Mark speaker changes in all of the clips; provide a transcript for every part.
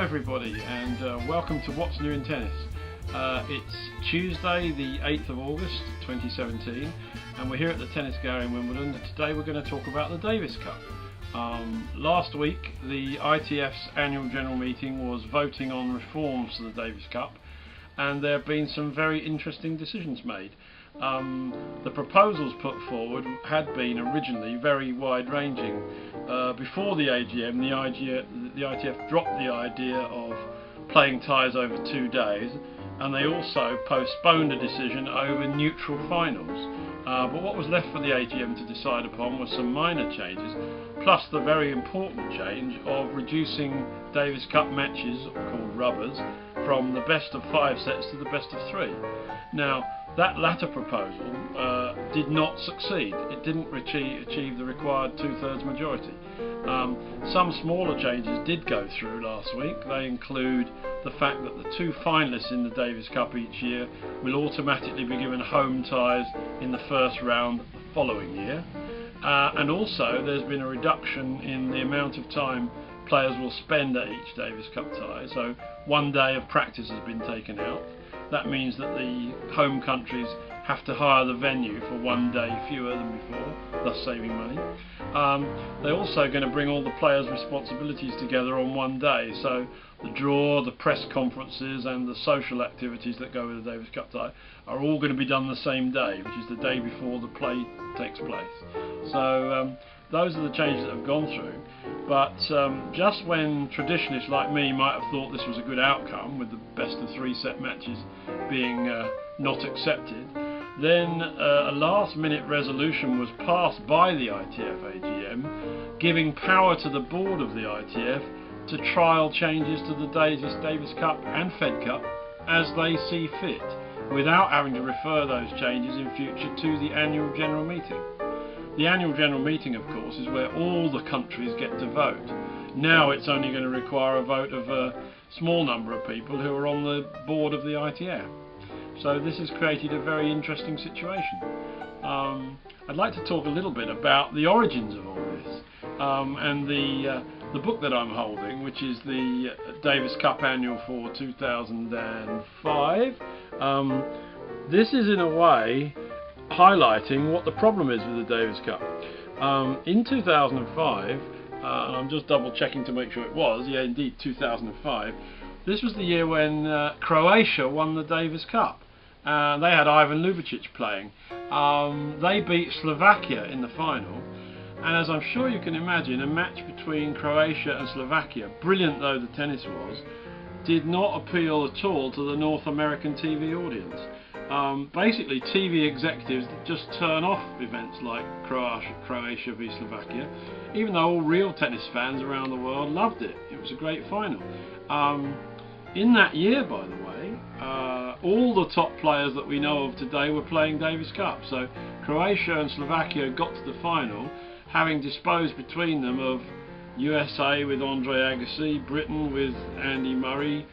Speaker 1: everybody, and welcome to What's New in Tennis. It's Tuesday the 8th of August 2017 and we're here at the Tennis Gallery in Wimbledon, and today we're going to talk about the Davis Cup. Last week the ITF's annual general meeting was voting on reforms to the Davis Cup, and there have been some very interesting decisions made. The proposals put forward had been originally very wide-ranging. Before the AGM, the ITF dropped the idea of playing ties over 2 days, and they also postponed a decision over neutral finals. But what was left for the AGM to decide upon was some minor changes, plus the very important change of reducing Davis Cup matches, called rubbers, from the best of 5 sets to the best of 3. Now, that latter proposal did not succeed. It didn't achieve the required 2/3 majority. Some smaller changes did go through last week. They include the fact that the 2 finalists in the Davis Cup each year will automatically be given home ties in the first round the following year. And also there's been a reduction in the amount of time players will spend at each Davis Cup tie. So 1 day of practice has been taken out. That means that the home countries have to hire the venue for 1 day fewer than before, thus saving money. They're also going to bring all the players' responsibilities together on 1 day, so the draw, the press conferences and the social activities that go with the Davis Cup tie are all going to be done the same day, which is the day before the play takes place. So those are the changes that have gone through, but just when traditionalists like me might have thought this was a good outcome, with the best of 3 set matches being not accepted, then a last minute resolution was passed by the ITF AGM, giving power to the board of the ITF to trial changes to the Davis Cup and Fed Cup as they see fit, without having to refer those changes in future to the annual general meeting. The annual general meeting, of course, is where all the countries get to vote. Now it's only going to require a vote of a small number of people who are on the board of the ITF. So this has created a very interesting situation. I'd like to talk a little bit about the origins of all this, and the book that I'm holding, which is the Davis Cup Annual for 2005. This is in a way highlighting what the problem is with the Davis Cup. In 2005, and I'm just double checking to make sure it was, yeah indeed 2005, this was the year when Croatia won the Davis Cup. They had Ivan Ljubicic playing. They beat Slovakia in the final, and as I'm sure you can imagine, a match between Croatia and Slovakia, brilliant though the tennis was, did not appeal at all to the North American TV audience. Basically, TV executives just turn off events like Croatia v Slovakia, even though all real tennis fans around the world loved it. It was a great final. In that year, by the way, all the top players that we know of today were playing Davis Cup. So Croatia and Slovakia got to the final, having disposed between them of USA with Andre Agassi, Britain with Andy Murray,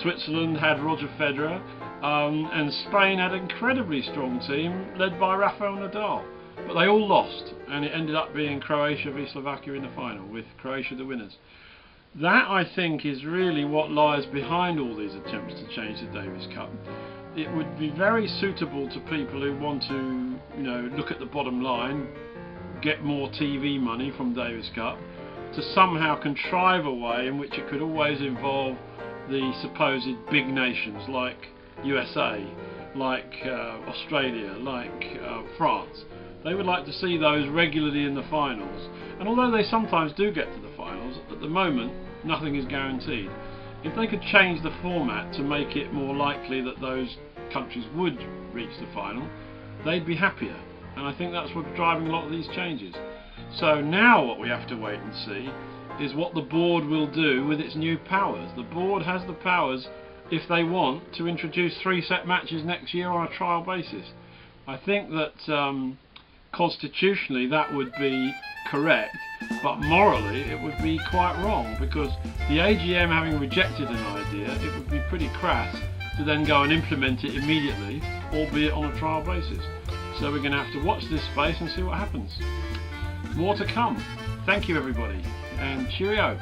Speaker 1: Switzerland had Roger Federer, and Spain had an incredibly strong team led by Rafael Nadal. But they all lost, and it ended up being Croatia v Slovakia in the final, with Croatia the winners. That, I think, is really what lies behind all these attempts to change the Davis Cup. It would be very suitable to people who want to, look at the bottom line, get more TV money from Davis Cup, to somehow contrive a way in which it could always involve the supposed big nations like USA, like Australia, like France. They would like to see those regularly in the finals, and although they sometimes do get to the finals, at the moment nothing is guaranteed. If they could change the format to make it more likely that those countries would reach the final, they'd be happier, and I think that's what's driving a lot of these changes. So now what we have to wait and see is what the board will do with its new powers. The board has the powers, if they want, to introduce 3 set matches next year on a trial basis. I think that constitutionally that would be correct, but morally it would be quite wrong, because the AGM having rejected an idea, it would be pretty crass to then go and implement it immediately, albeit on a trial basis. So we're going to have to watch this space and see what happens. More to come. Thank you everybody, and cheerio.